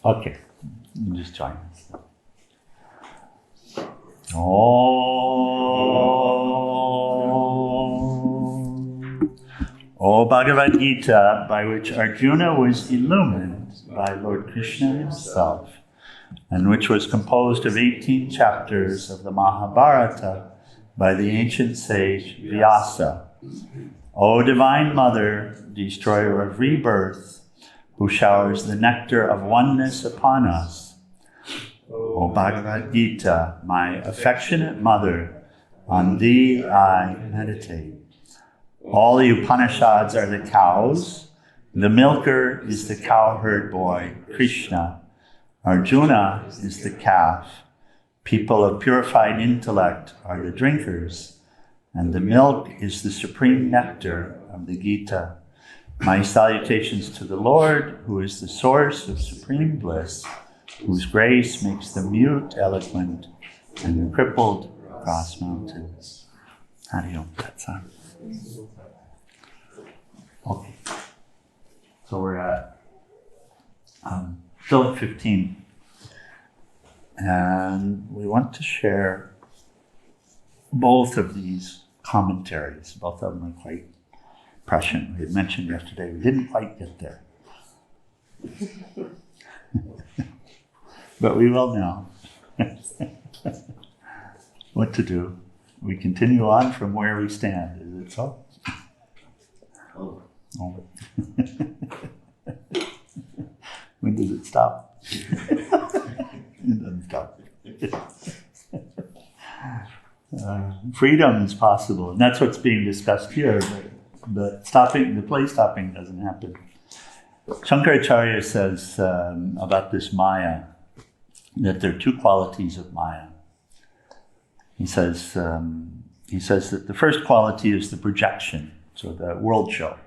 Okay, you just join us. O Bhagavad Gita, by which Arjuna was illumined by Lord Krishna himself, and which was composed of 18 chapters of the Mahabharata by the ancient sage Vyasa. O Divine Mother, destroyer of rebirth, who showers the nectar of oneness upon us. O Bhagavad Gita, my affectionate mother, on thee I meditate. All the Upanishads are the cows. The milker is the cowherd boy, Krishna. Arjuna is the calf. People of purified intellect are the drinkers. And the milk is the supreme nectar of the Gita. My salutations to the Lord, who is the source of supreme bliss, whose grace makes the mute eloquent and the crippled cross mountains. Hari Om Tat Sat. Okay, so we're at still at 15, and we want to share both of these commentaries. Both of them are quite prescient. We had mentioned yesterday we didn't quite get there, but we will now. What to do? We continue on from where we stand. Is it so? Oh. When does it stop? It doesn't stop. Freedom is possible, and that's what's being discussed here. But stopping, the play stopping, doesn't happen. Shankaracharya says about this Maya that there are two qualities of Maya. He says that the first quality is the projection, so the world show.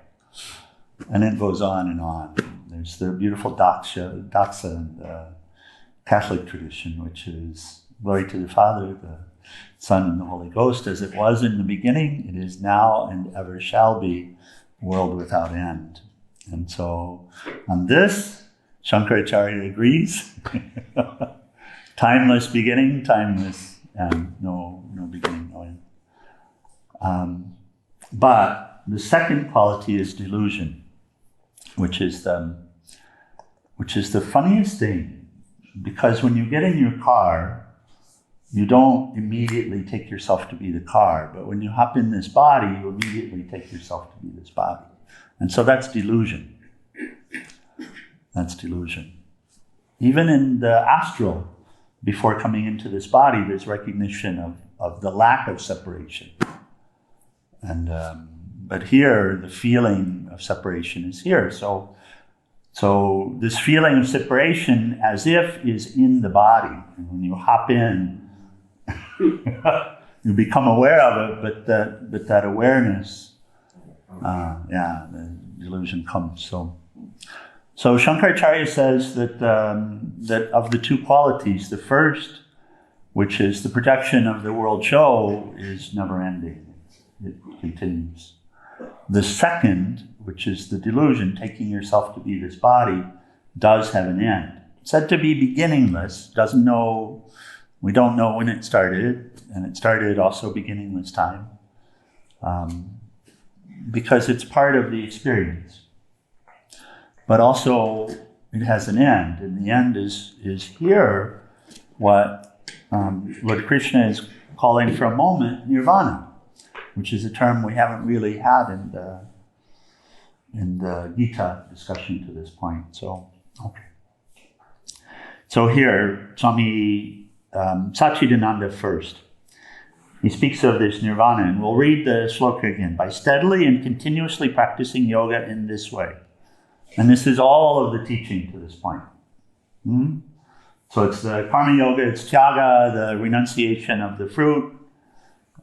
And it goes on and on. There's the beautiful Daksa in the Catholic tradition, which is glory to the Father, the Son, and the Holy Ghost, as it was in the beginning, it is now, and ever shall be, world without end. And so on this, Shankaracharya agrees. Timeless beginning, timeless end. No beginning, no end. But the second quality is delusion, which is the funniest thing, because when you get in your car, you don't immediately take yourself to be the car, but when you hop in this body, you immediately take yourself to be this body. And so that's delusion. That's delusion. Even in the astral, before coming into this body, there's recognition of the lack of separation. And but here, the feeling of separation is here. So this feeling of separation, as if, is in the body. And when you hop in, you become aware of it, but that awareness, the delusion comes. So Shankaracharya says that of the two qualities, the first, which is the projection of the world show, is never ending. It continues. The second, which is the delusion, taking yourself to be this body, does have an end. It's said to be beginningless, we don't know when it started, and it started also beginningless time, because it's part of the experience. But also, it has an end, and the end is here, what Lord Krishna is calling for a moment nirvana, which is a term we haven't really had in the Gita discussion to this point. So, okay. So here, Swami Satchidananda first. He speaks of this nirvana, and we'll read the sloka again. By steadily and continuously practicing yoga in this way. And this is all of the teaching to this point. So it's the karma yoga, it's tyaga, the renunciation of the fruit,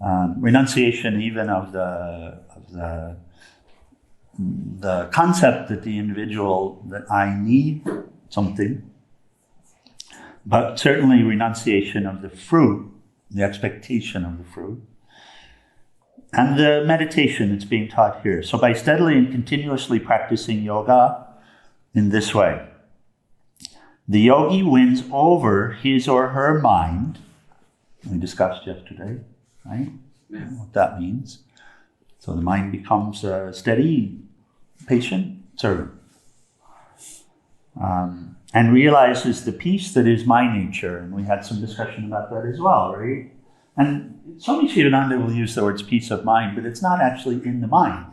renunciation even of the concept that the individual, that I need something, but certainly renunciation of the fruit, the expectation of the fruit, and the meditation that's being taught here. So by steadily and continuously practicing yoga in this way, The yogi wins over his or her mind. We discussed yesterday, right? Yeah. What that means. So the mind becomes a steady, patient servant. And realizes the peace that is my nature. And we had some discussion about that as well, right? And Swami Satchidananda will use the words peace of mind, but it's not actually in the mind.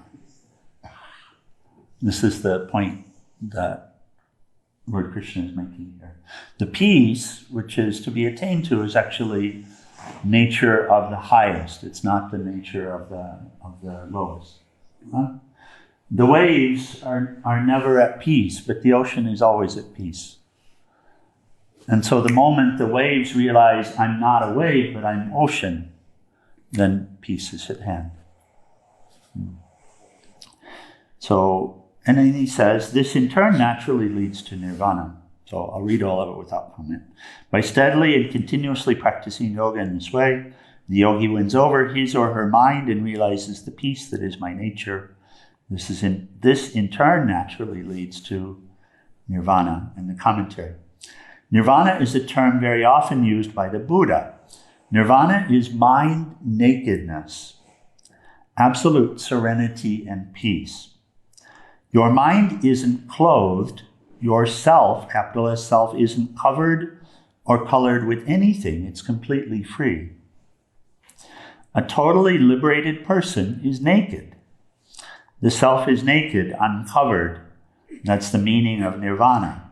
This is the point that Lord Krishna is making here. The peace, which is to be attained to, is actually nature of the highest. It's not the nature of the lowest. Huh? The waves are never at peace, but the ocean is always at peace. And so the moment the waves realize I'm not a wave, but I'm ocean, then peace is at hand. So, and then he says, this in turn naturally leads to nirvana. So I'll read all of it without comment. By steadily and continuously practicing yoga in this way, the yogi wins over his or her mind and realizes the peace that is my nature. This in turn naturally leads to nirvana. And the commentary. Nirvana is a term very often used by the Buddha. Nirvana is mind nakedness, absolute serenity and peace. Your mind isn't clothed, your self, capital S self, isn't covered or colored with anything. It's completely free. A totally liberated person is naked. The self is naked, uncovered. That's the meaning of nirvana.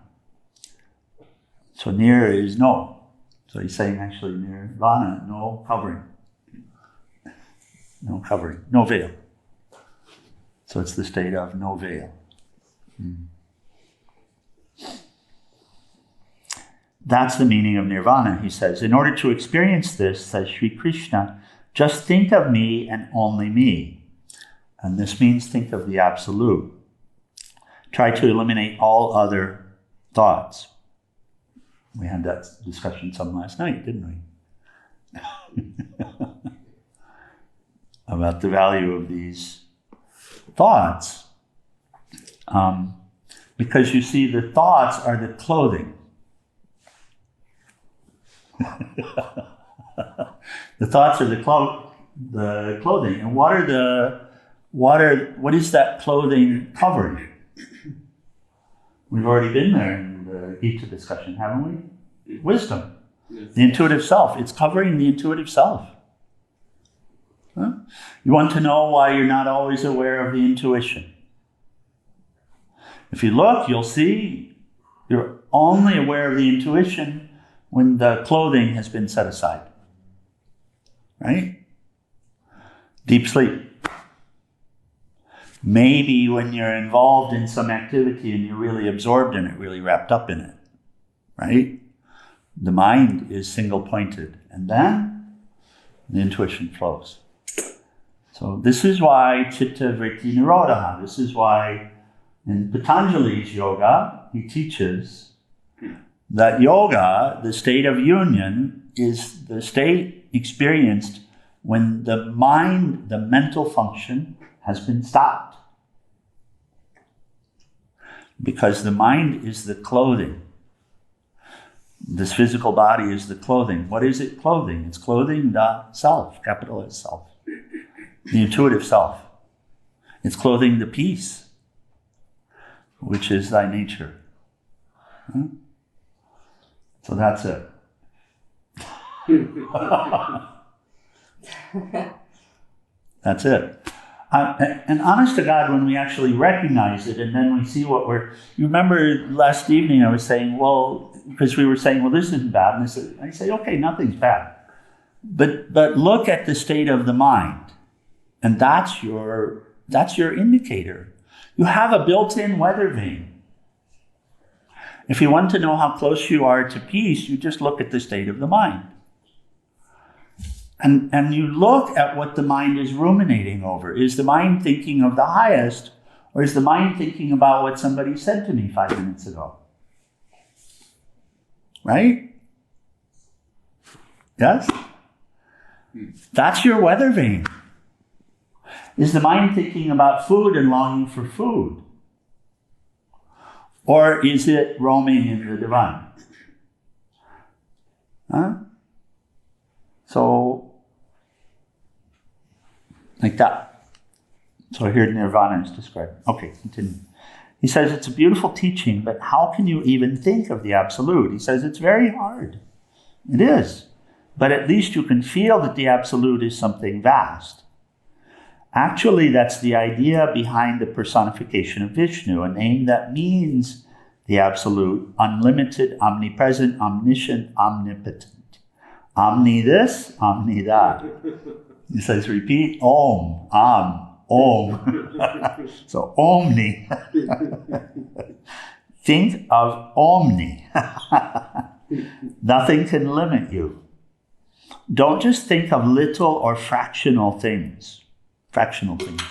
So nir is no. So he's saying actually nirvana, no covering. No covering, no veil. So it's the state of no veil. That's the meaning of nirvana, he says. In order to experience this, says Sri Krishna, just think of me and only me. And this means think of the absolute. Try to eliminate all other thoughts. We had that discussion some last night, didn't we? About the value of these thoughts. Because you see, the thoughts are the clothing. The thoughts are the clothing. And what is that clothing covering? We've already been there in the Geeta discussion, haven't we? Wisdom. Yes. The intuitive self. It's covering the intuitive self. Huh? You want to know why you're not always aware of the intuition. If you look, you'll see you're only aware of the intuition when the clothing has been set aside. Right? Deep sleep. Maybe when you're involved in some activity and you're really absorbed in it, really wrapped up in it, right? The mind is single-pointed, and then the intuition flows. So this is why chitta vritti nirodha. This is why in Patanjali's yoga, he teaches that yoga, the state of union, is the state experienced when the mind, the mental function, has been stopped. Because the mind is the clothing. This physical body is the clothing. What is it clothing? It's clothing the self, capital S self. The intuitive self. It's clothing the peace, which is thy nature. So that's it. That's it. And honest to God, when we actually recognize it and then we see what you remember last evening I was saying, because we were saying, this isn't bad. And I say, okay, nothing's bad. But look at the state of the mind. And that's your indicator. You have a built-in weather vane. If you want to know how close you are to peace, you just look at the state of the mind. And you look at what the mind is ruminating over. Is the mind thinking of the highest, or is the mind thinking about what somebody said to me 5 minutes ago? Right? Yes? That's your weather vane. Is the mind thinking about food and longing for food? Or is it roaming in the divine? Huh? So, like that. So here nirvana is described. Okay, continue. He says it's a beautiful teaching, but how can you even think of the absolute? He says it's very hard. It is. But at least you can feel that the absolute is something vast. Actually, that's the idea behind the personification of Vishnu, a name that means the absolute, unlimited, omnipresent, omniscient, omnipotent. Omni this, omni that. He says, repeat, Om, Om. So, Omni. Think of Omni. Nothing can limit you. Don't just think of little or fractional things. Fractional things.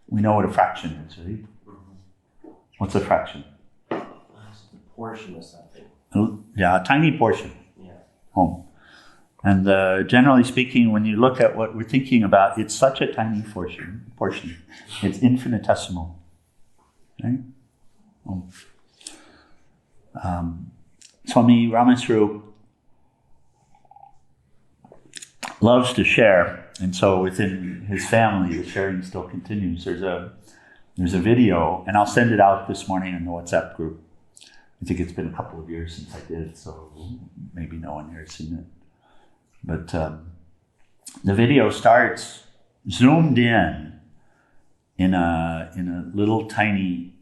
We know what a fraction is, right? What's a fraction? It's a portion of something. Yeah, a tiny portion. Yeah. Home. And generally speaking, when you look at what we're thinking about, it's such a tiny portion. It's infinitesimal. Right? Swami Ramaswarup loves to share, and so within his family, the sharing still continues. There's a video, and I'll send it out this morning in the WhatsApp group. I think it's been a couple of years since I did, so maybe no one here has seen it. But the video starts zoomed in a little tiny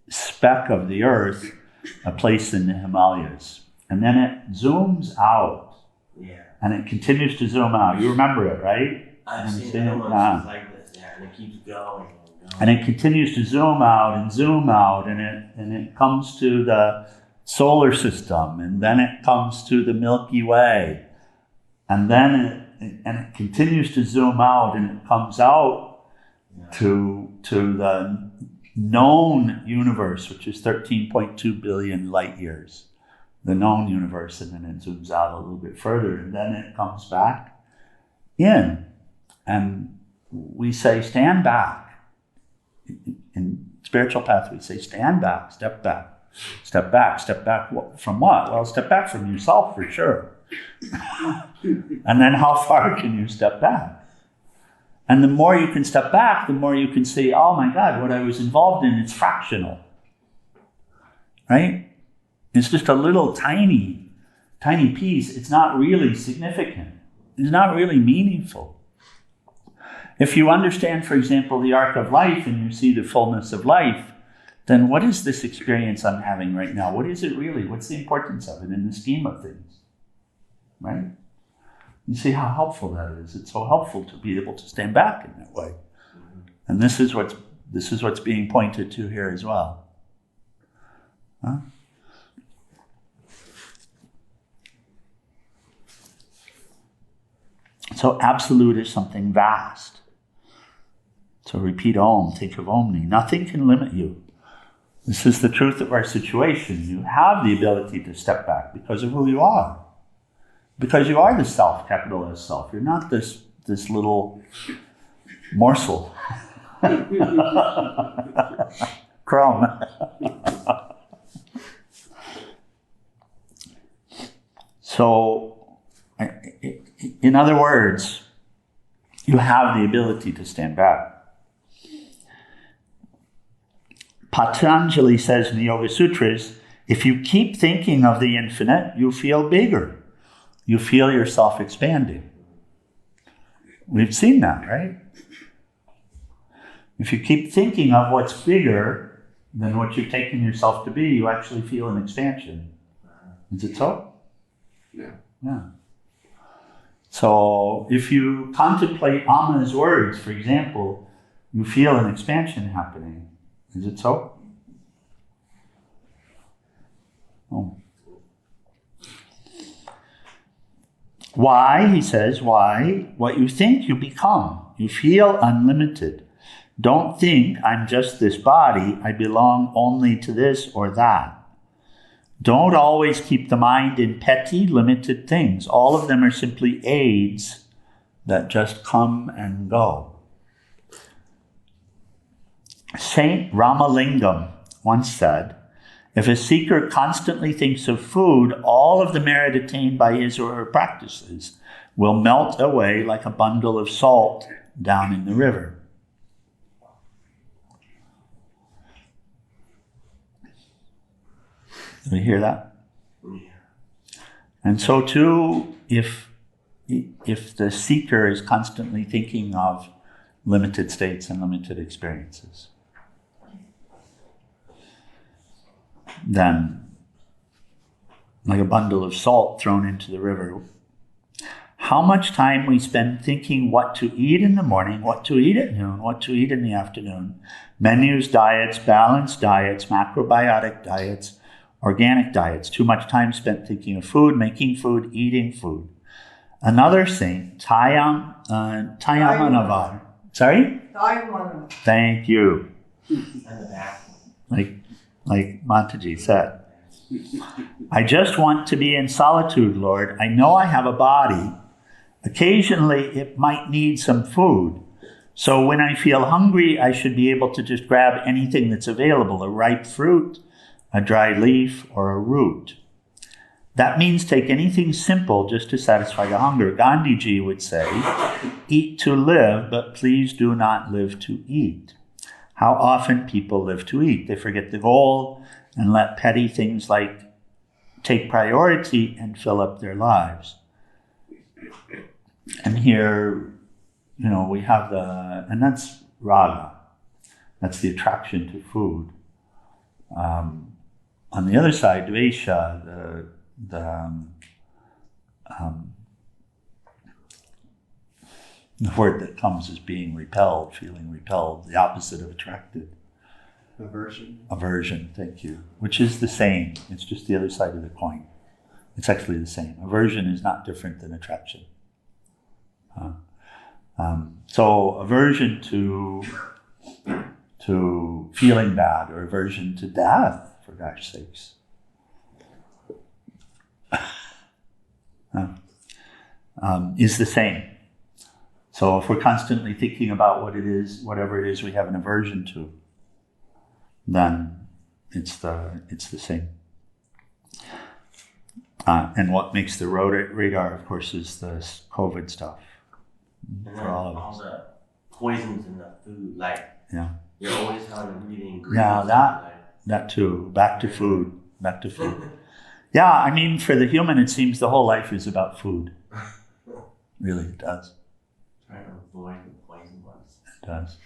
speck of the earth, a place in the Himalayas. And then it zooms out. Yeah. And it continues to zoom out. You remember it, right? I've seen it once like this, yeah, and it keeps going and going. And it continues to zoom out, and it comes to the solar system, and then it comes to the Milky Way. And then it continues to zoom out, and it comes out to the known universe, which is 13.2 billion light years. The known universe, and then it zooms out a little bit further, and then it comes back in. And we say, stand back. In spiritual path, we say, stand back, step back. Step back, step back. From what? Well, step back from yourself for sure. And then how far can you step back? And the more you can step back, the more you can see, oh my God, what I was involved in, it's fractional. Right? It's just a little tiny piece. It's not really significant. It's not really meaningful. If you understand, for example, the arc of life and you see the fullness of life, then what is this experience I'm having right now? What is it really? What's the importance of it in the scheme of things? Right? You see how helpful that is. It's so helpful to be able to stand back in that way. And this is what's being pointed to here as well. Huh? So absolute is something vast. So repeat Om, think of Omni. Nothing can limit you. This is the truth of our situation. You have the ability to step back because of who you are. Because you are the self, capital S self. You're not this little morsel. Crumb. So, in other words, you have the ability to stand back. Patanjali says in the Yoga Sutras, if you keep thinking of the infinite, you feel bigger. You feel yourself expanding. We've seen that, right? If you keep thinking of what's bigger than what you've taken yourself to be, you actually feel an expansion. Is it so? Yeah. Yeah. So if you contemplate Amma's words, for example, you feel an expansion happening. Is it so? Oh. Why, he says, why? What you think, you become. You feel unlimited. Don't think I'm just this body, I belong only to this or that. Don't always keep the mind in petty, limited things. All of them are simply aids that just come and go. Saint Ramalingam once said, If a seeker constantly thinks of food, all of the merit attained by his or her practices will melt away like a bundle of salt down in the river. Do you hear that? And so too, if the seeker is constantly thinking of limited states and limited experiences, then like a bundle of salt thrown into the river. How much time we spend thinking what to eat in the morning, what to eat at noon, what to eat in the afternoon, menus, diets, balanced diets, macrobiotic diets, organic diets. Too much time spent thinking of food, making food, eating food. Another saint, Tayamanavar. Sorry? Tayamanavar. Thank you. And the back. Like Mataji said. I just want to be in solitude, Lord. I know I have a body. Occasionally, it might need some food. So when I feel hungry, I should be able to just grab anything that's available, a ripe fruit, a dry leaf, or a root. That means take anything simple just to satisfy the hunger. Gandhiji would say, eat to live, but please do not live to eat. How often people live to eat. They forget the goal and let petty things like take priority and fill up their lives. And here, we have and that's raga. That's the attraction to food. On the other side, dvesha, the word that comes is being repelled, feeling repelled, the opposite of attracted. Aversion, thank you. Which is the same. It's just the other side of the coin. It's actually the same. Aversion is not different than attraction. So aversion to feeling bad, or aversion to death, for gosh sakes. Is the same. So if we're constantly thinking about whatever it is we have an aversion to, then it's the same. And what makes the radar, of course, is the COVID stuff. And for all of all us. the poisons in the food, Yeah. you're always having to read ingredients. Yeah, that too. Back to food. Yeah, I mean, for the human, it seems the whole life is about food. Really, it does. Trying to avoid the poison ones. It does.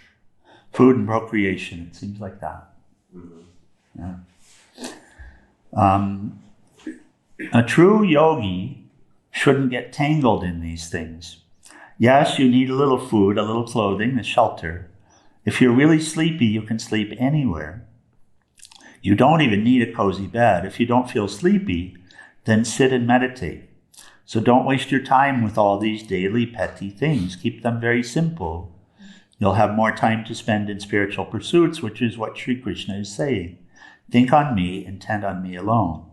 Food and procreation, it seems like that. Mm-hmm. Yeah. A true yogi shouldn't get tangled in these things. Yes, you need a little food, a little clothing, a shelter. If you're really sleepy, you can sleep anywhere. You don't even need a cozy bed. If you don't feel sleepy, then sit and meditate. So don't waste your time with all these daily petty things. Keep them very simple. You'll have more time to spend in spiritual pursuits, which is what Sri Krishna is saying. Think on me, intent on me alone.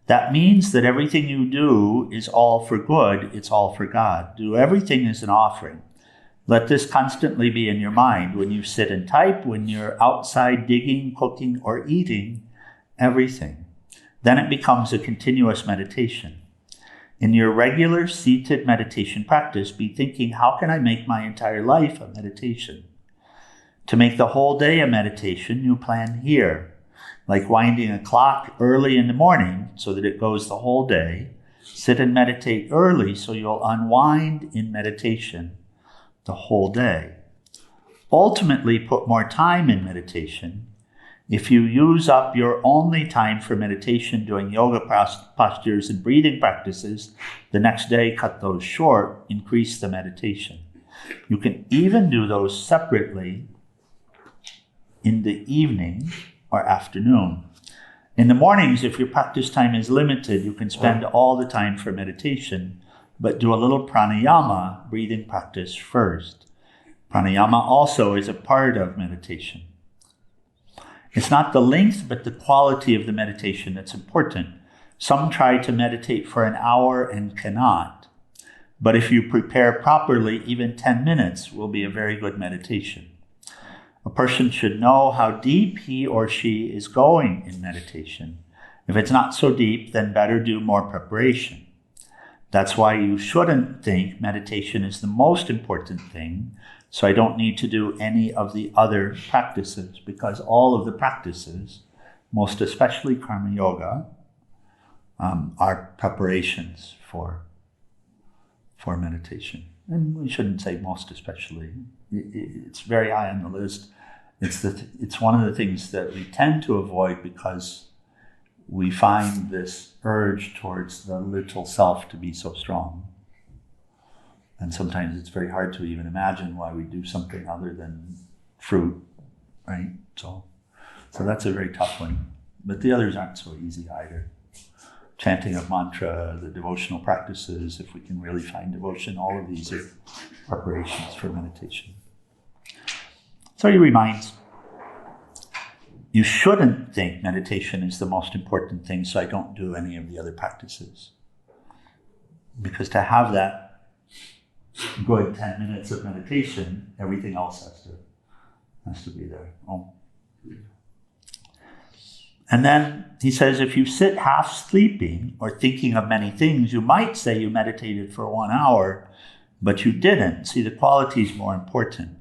That means that everything you do is all for good, it's all for God. Do everything as an offering. Let this constantly be in your mind when you sit and type, when you're outside digging, cooking, or eating, everything. Then it becomes a continuous meditation. In your regular seated meditation practice, be thinking, how can I make my entire life a meditation? To make the whole day a meditation, you plan here, like winding a clock early in the morning so that it goes the whole day. Sit and meditate early so you'll unwind in meditation the whole day. Ultimately, put more time in meditation. If you use up your only time for meditation doing yoga postures and breathing practices, the next day cut those short, increase the meditation. You can even do those separately in the evening or afternoon. In the mornings, if your practice time is limited, you can spend all the time for meditation, but do a little pranayama, breathing practice first. Pranayama also is a part of meditation. It's not the length, but the quality of the meditation that's important. Some try to meditate for an hour and cannot. But if you prepare properly, even 10 minutes will be a very good meditation. A person should know how deep he or she is going in meditation. If it's not so deep, then better do more preparation. That's why you shouldn't think meditation is the most important thing, so I don't need to do any of the other practices, because all of the practices, most especially karma yoga, are preparations for meditation. And we shouldn't say most especially. It's very high on the list. It's one of the things that we tend to avoid because we find this urge towards the little self to be so strong. And sometimes it's very hard to even imagine why we do something other than fruit, right? So that's a very tough one. But the others aren't so easy either. Chanting of mantra, the devotional practices, if we can really find devotion, all of these are preparations for meditation. So he reminds, you shouldn't think meditation is the most important thing, so I don't do any of the other practices. Because to have that good 10 minutes of meditation, everything else has to be there. Oh. And then he says, if you sit half sleeping or thinking of many things, you might say you meditated for 1 hour, but you didn't. See, the quality is more important.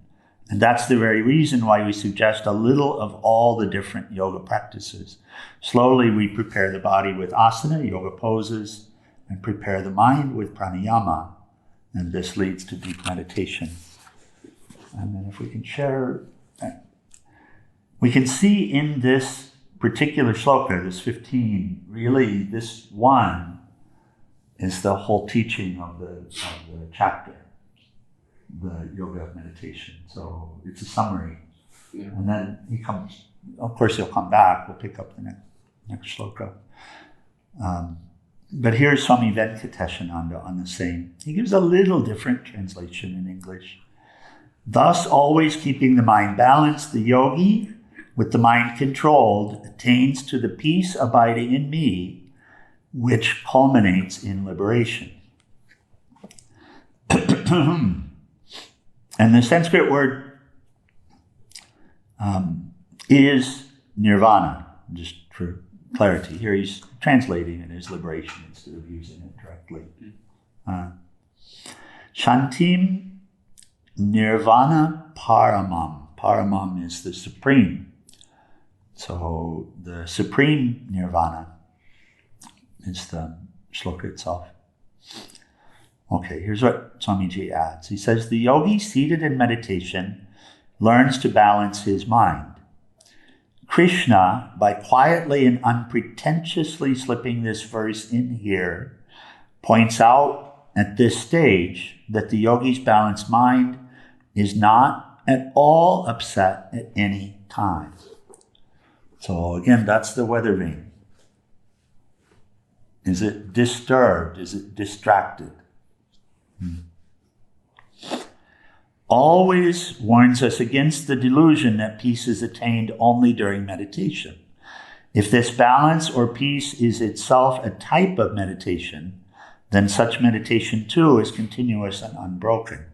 And that's the very reason why we suggest a little of all the different yoga practices. Slowly we prepare the body with asana, yoga poses, and prepare the mind with pranayama. And this leads to deep meditation. And then if we can share, we can see in this particular sloka, this 15, really this one is the whole teaching of the chapter, the yoga of meditation. So it's a summary. Yeah. And then he comes, of course he'll come back, we'll pick up the next sloka. But here's Swami Venkatesananda on the same. He gives a little different translation in English. Thus, always keeping the mind balanced, the yogi, with the mind controlled, attains to the peace abiding in me, which culminates in liberation. And the Sanskrit word is nirvana, just for clarity. Here he's translating it as liberation instead of using it directly. Shantim nirvana paramam. Paramam is the supreme. So the supreme nirvana is the shloka itself. Okay, here's what Swamiji adds. He says, the yogi seated in meditation learns to balance his mind. Krishna, by quietly and unpretentiously slipping this verse in here, points out at this stage that the yogi's balanced mind is not at all upset at any time. So again, that's the weather vane. Is it disturbed? Is it distracted? Always warns us against the delusion that peace is attained only during meditation. If this balance or peace is itself a type of meditation, then such meditation too is continuous and unbroken.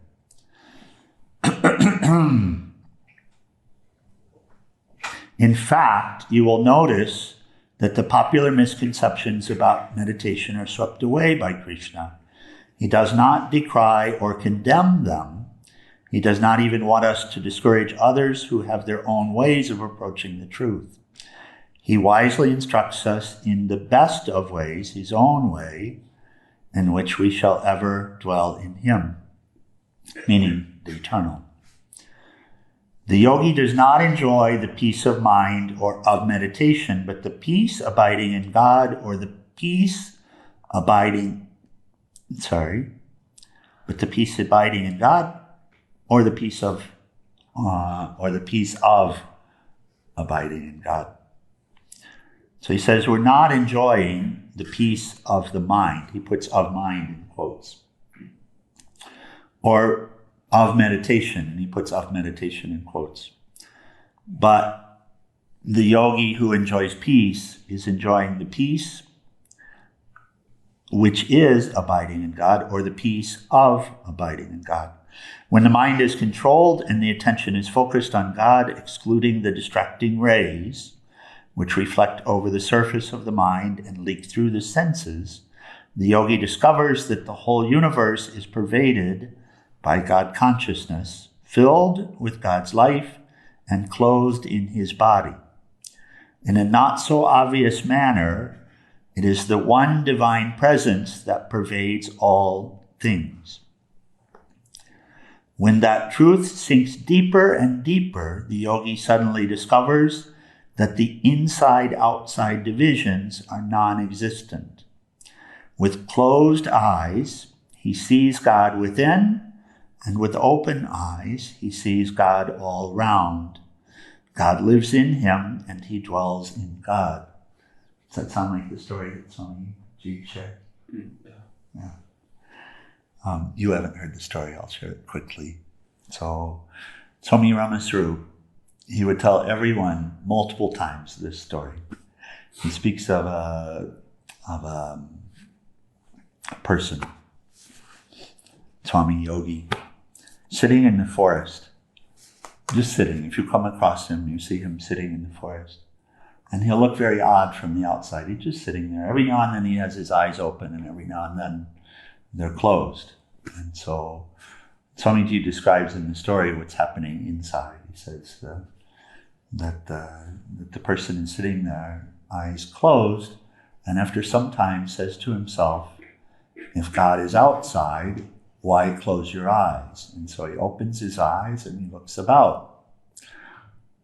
In fact, you will notice that the popular misconceptions about meditation are swept away by Krishna. He does not decry or condemn them. He does not even want us to discourage others who have their own ways of approaching the truth. He wisely instructs us in the best of ways, his own way, in which we shall ever dwell in him, meaning the eternal. The yogi does not enjoy the peace of mind or of meditation, but the peace abiding in God, or the peace abiding in God, or the peace of abiding in God. So he says we're not enjoying the peace of the mind. He puts of mind in quotes. Or of meditation, and he puts of meditation in quotes. But the yogi who enjoys peace is enjoying the peace which is abiding in God, or the peace of abiding in God. When the mind is controlled and the attention is focused on God, excluding the distracting rays, which reflect over the surface of the mind and leak through the senses, the yogi discovers that the whole universe is pervaded by God consciousness, filled with God's life, and clothed in his body. In a not so obvious manner, it is the one divine presence that pervades all things. When that truth sinks deeper and deeper, the yogi suddenly discovers that the inside-outside divisions are non-existent. With closed eyes, he sees God within, and with open eyes, he sees God all round. God lives in him, and he dwells in God. Does that sound like the story that Swami shared? Yeah. You haven't heard the story, I'll share it quickly. So, Swami Ramasru, he would tell everyone multiple times this story. He speaks of a person, Swami Yogi, sitting in the forest, just sitting. If you come across him, you see him sitting in the forest. And he'll look very odd from the outside. He's just sitting there. Every now and then he has his eyes open, and every now and then they're closed. And so Swamiji describes in the story what's happening inside. He says that the person is sitting there, eyes closed, and after some time says to himself, if God is outside, why close your eyes? And so he opens his eyes and he looks about.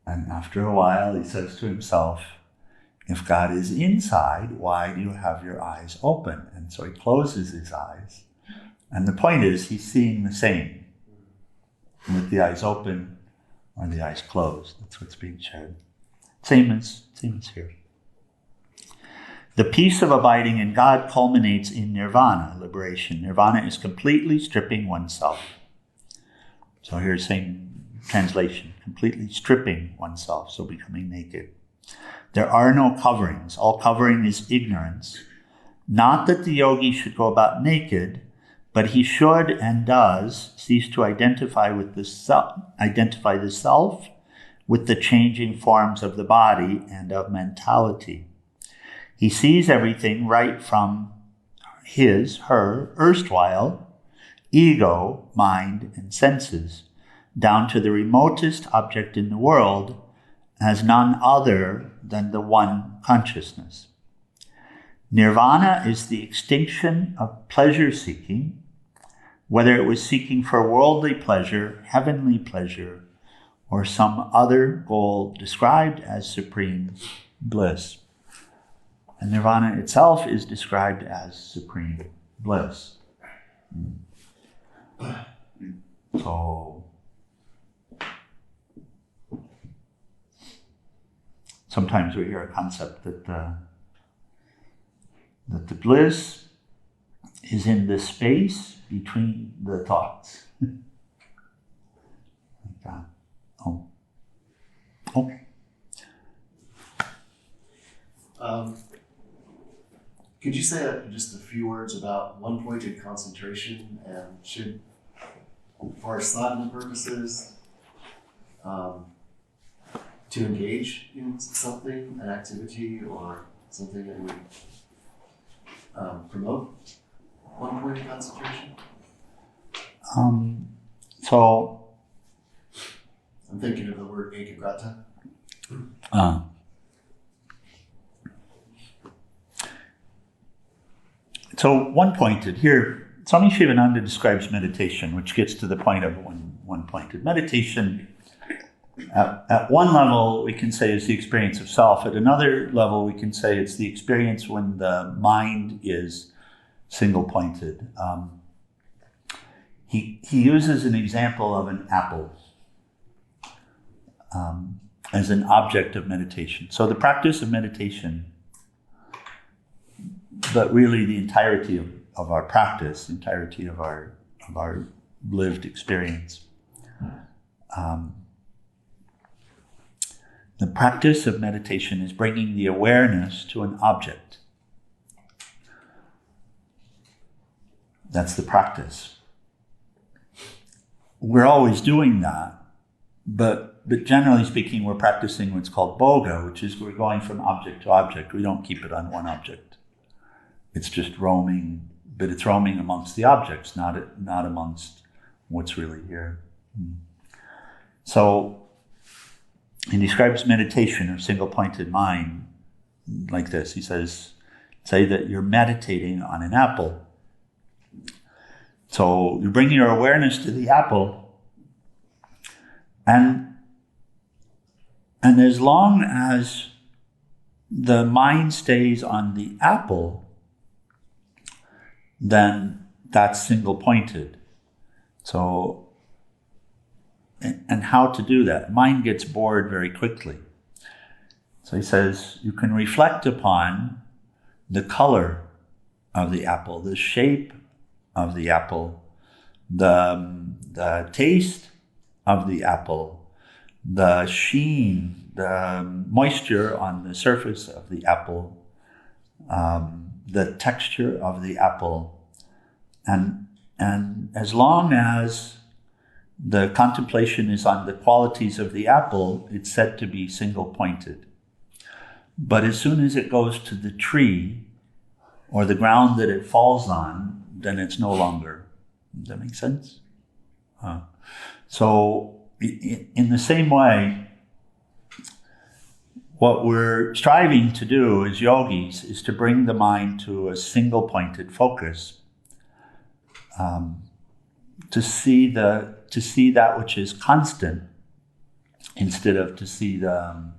And after a while he says to himself, if God is inside, why do you have your eyes open? And so he closes his eyes. And the point is, he's seeing the same with the eyes open or the eyes closed. That's what's being shared. Same as here. The peace of abiding in God culminates in nirvana, liberation. Nirvana is completely stripping oneself. So here's same translation, completely stripping oneself, so becoming naked. There are no coverings. All covering is ignorance. Not that the yogi should go about naked, but he should and does cease to identify the self with the changing forms of the body and of mentality. He sees everything right from her erstwhile ego, mind, and senses, down to the remotest object in the world as none other than the one consciousness. Nirvana is the extinction of pleasure-seeking, whether it was seeking for worldly pleasure, heavenly pleasure, or some other goal described as supreme bliss. And nirvana itself is described as supreme bliss. So, sometimes we hear a concept that the bliss is in the space between the thoughts. Like that. Oh. Okay. Could you say just a few words about one-pointed concentration and should, for sadhana purposes, to engage in something, an activity or something that would promote one-pointed concentration? So I'm thinking of the word ekagrata. So one-pointed here, Swami Shivananda describes meditation, which gets to the point of one-pointed. Meditation, at one level, we can say is the experience of self. At another level, we can say it's the experience when the mind is single-pointed. He uses an example of an apple as an object of meditation. So the practice of meditation, but really the entirety of our practice, the entirety of our lived experience. The practice of meditation is bringing the awareness to an object. That's the practice. we're always doing that, but generally speaking, we're practicing what's called boga, which is we're going from object to object. We don't keep it on one object. It's just roaming, but it's roaming amongst the objects, not amongst what's really here. So he describes meditation or single-pointed mind like this. He says, say that you're meditating on an apple. So you bring your awareness to the apple, and as long as the mind stays on the apple, then that's single-pointed. So, and how to do that? Mind gets bored very quickly. So he says, you can reflect upon the color of the apple, the shape of the apple, the taste of the apple, the sheen, the moisture on the surface of the apple, the texture of the apple. And as long as the contemplation is on the qualities of the apple, it's said to be single-pointed. But as soon as it goes to the tree or the ground that it falls on, then it's no longer. Does that make sense? So in the same way, what we're striving to do as yogis is to bring the mind to a single-pointed focus, to see that which is constant instead of to see the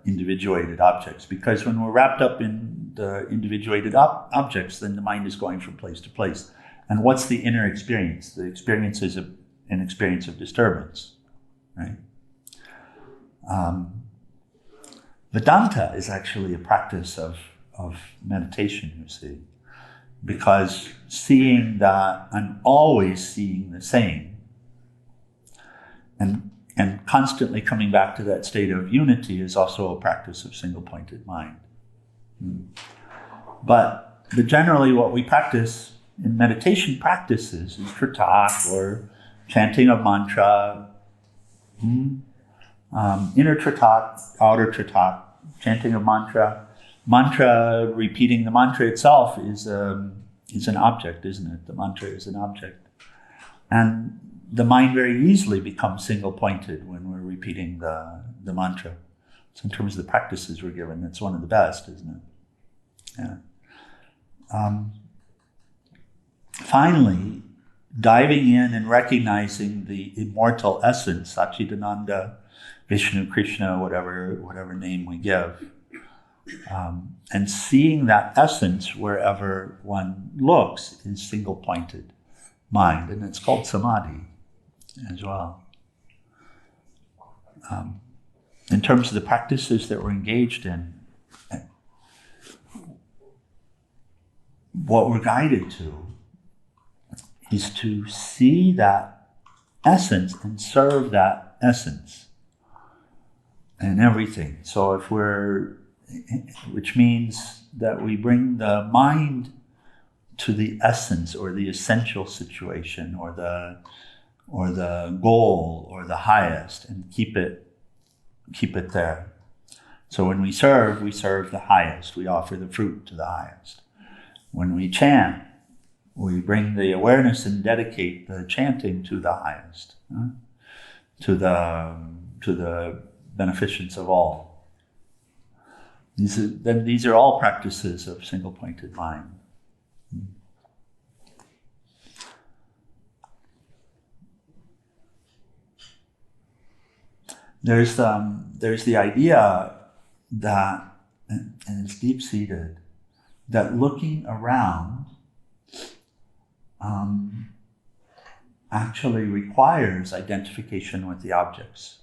individuated objects. Because when we're wrapped up in the individuated objects, then the mind is going from place to place. And what's the inner experience? The experience is an experience of disturbance, right? Vedanta is actually a practice of meditation, you see. Because seeing that I'm always seeing the same, and constantly coming back to that state of unity is also a practice of single-pointed mind. But generally what we practice in meditation practices is tritak, or chanting of mantra, inner tritak, outer tritak, chanting of mantra. Mantra, repeating the mantra itself is an object, isn't it? The mantra is an object. And the mind very easily becomes single-pointed when we're repeating the mantra. So in terms of the practices we're given, it's one of the best, isn't it? Yeah. Finally, diving in and recognizing the immortal essence, Satchidananda, Vishnu, Krishna, whatever name we give, and seeing that essence wherever one looks is single-pointed mind, and it's called samadhi as well. In terms of the practices that we're engaged in, what we're guided to is to see that essence and serve that essence in everything. So which means that we bring the mind to the essence or the essential situation or the goal or the highest, and keep it there. So when we serve the highest. We offer the fruit to the highest. When we chant, we bring the awareness and dedicate the chanting to the highest, to the beneficence of all. These are all practices of single-pointed mind. There's the idea that, and it's deep-seated, that looking around actually requires identification with the objects.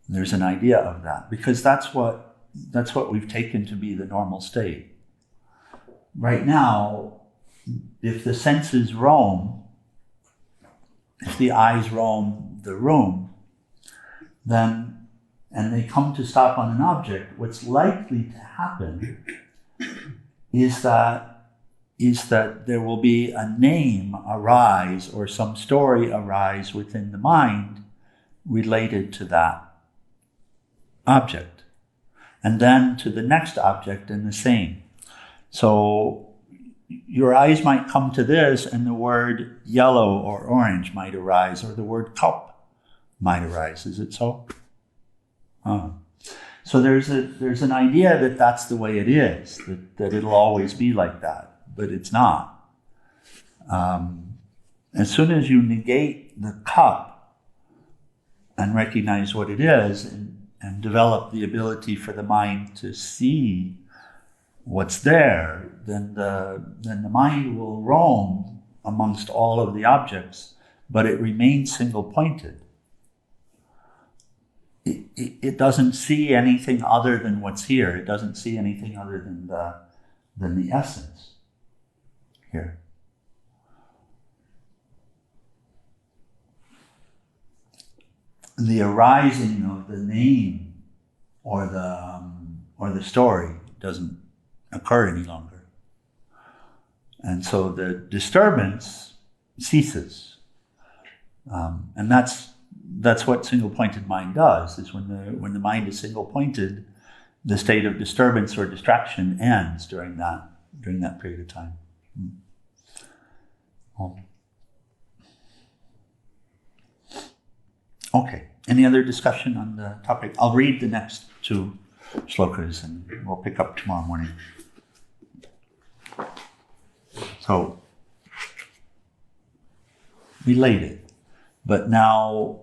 There's an idea of that, because that's what we've taken to be the normal state. Right now, if the senses roam, if the eyes roam the room, then, and they come to stop on an object, what's likely to happen is that is that there will be a name arise or some story arise within the mind related to that object, and then to the next object in the same. So your eyes might come to this and the word yellow or orange might arise, or the word cup might arise. Is it so? So there's an idea that that's the way it is, that it'll always be like that, but it's not. As soon as you negate the cup and recognize what it is, and develop the ability for the mind to see what's there, then the mind will roam amongst all of the objects, but it remains single-pointed. It doesn't see anything other than what's here. It doesn't see anything other than the essence here. The arising of the name or the story doesn't occur any longer, and so the disturbance ceases. And that's what single-pointed mind does. Is when the mind is single-pointed, the state of disturbance or distraction ends during that period of time. Okay. Any other discussion on the topic? I'll read the next two shlokas and we'll pick up tomorrow morning. So, related, but now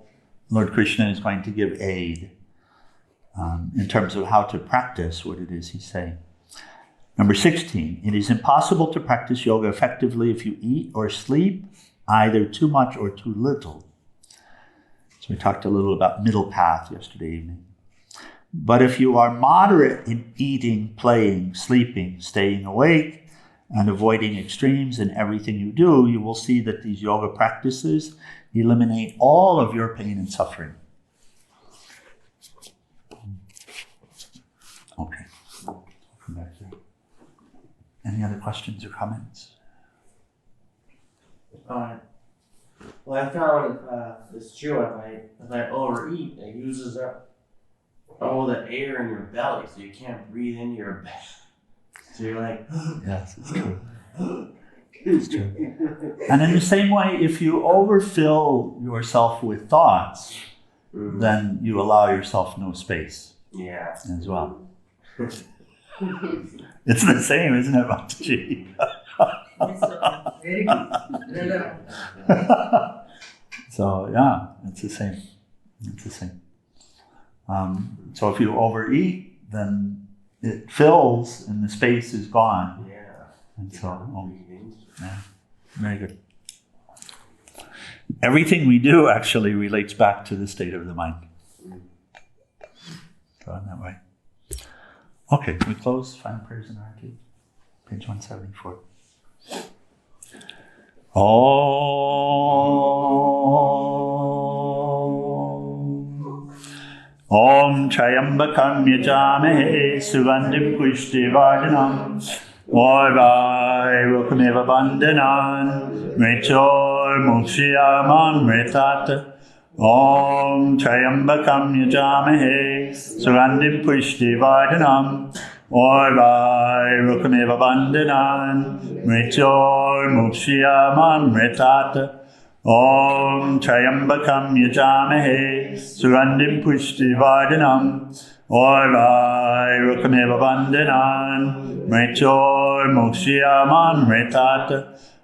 Lord Krishna is going to give aid in terms of how to practice what it is he's saying. Number 16, it is impossible to practice yoga effectively if you eat or sleep either too much or too little. So we talked a little about middle path yesterday evening. But if you are moderate in eating, playing, sleeping, staying awake, and avoiding extremes in everything you do, you will see that these yoga practices eliminate all of your pain and suffering. Okay. Come back there. Any other questions or comments? Well, I found it's true. If I overeat, it uses up all the air in your belly, so you can't breathe into your belly. So you're like, yes, it's true. It's true. And in the same way, if you overfill yourself with thoughts, then you allow yourself no space. Yeah. As well. It's the same, isn't it, Mataji? Very good. So yeah, it's the same. It's the same. So if you overeat, then it fills and the space is gone. Yeah. And so, yeah, very good. Everything we do actually relates back to the state of the mind. So in that way. Okay, we close final prayers in Arati. Page 174. Om Trayambakam Yajamahe Sugandhim Pushtivardhanam Orvairukhameva Bandhanan Mritor Mukshiyamam Mritat Om Trayambakam Yajamahe Sugandhim Pushtivardhanam Orvairukhameva Bandhanan Mritor Mukshiyamam Mritat Om Trayambakam Yajamahe Sugandhim Pushtivardhanam Orvairukhameva Bandhanan Mritor Mukshiyamam Mritat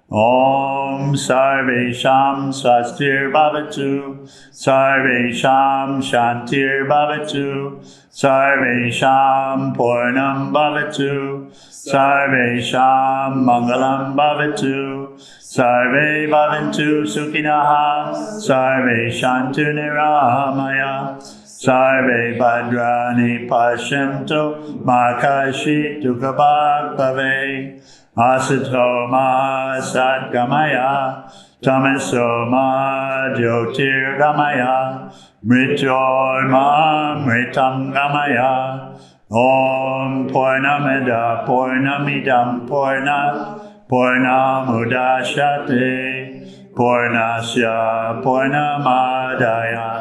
Om Sarvesham Swastir Bhavatu Sarvesham Shantir Bhavatu Sarvesham Purnam Bhavatu Sarvesham Mangalam Bhavatu Sarve Bhavantu Sukhinaha Sarve Shantu Niramaya Sarve Bhadrani Pashyanto Makashi Tukabhak Bhave Asato Ma Satgamaya Tamaso Ma Jyotir Gamaya Mrityor Ma Mritam Gamaya Om Purnamida Purnamidam Purnat Purnamudachyate Purnasya Purnamadaya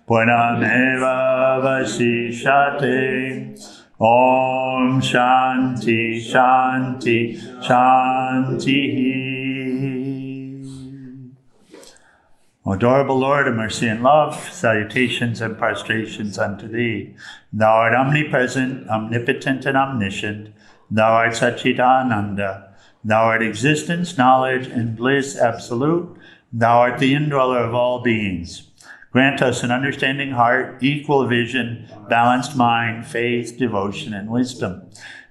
Purnameva Vasishyate. Om Shanti Shanti Shanti. O adorable Lord of mercy and love, salutations and prostrations unto Thee. Thou art omnipresent, omnipotent, and omniscient. Thou art Satchidananda. Thou art existence, knowledge, and bliss absolute. Thou art the indweller of all beings. Grant us an understanding heart, equal vision, balanced mind, faith, devotion, and wisdom.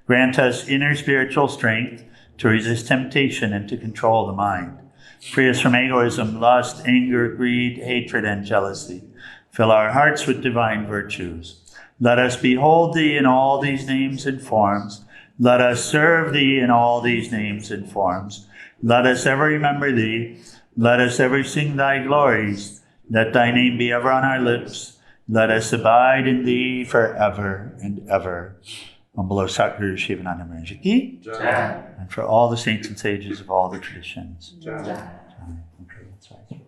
Grant us inner spiritual strength to resist temptation and to control the mind. Free us from egoism, lust, anger, greed, hatred, and jealousy. Fill our hearts with divine virtues. Let us behold Thee in all these names and forms. Let us serve Thee in all these names and forms. Let us ever remember Thee. Let us ever sing Thy glories. Let Thy name be ever on our lips. Let us abide in Thee forever and ever. On below Satguru Shivananda Maharaj Ki, and for all the saints and sages of all the traditions. Okay, that's right.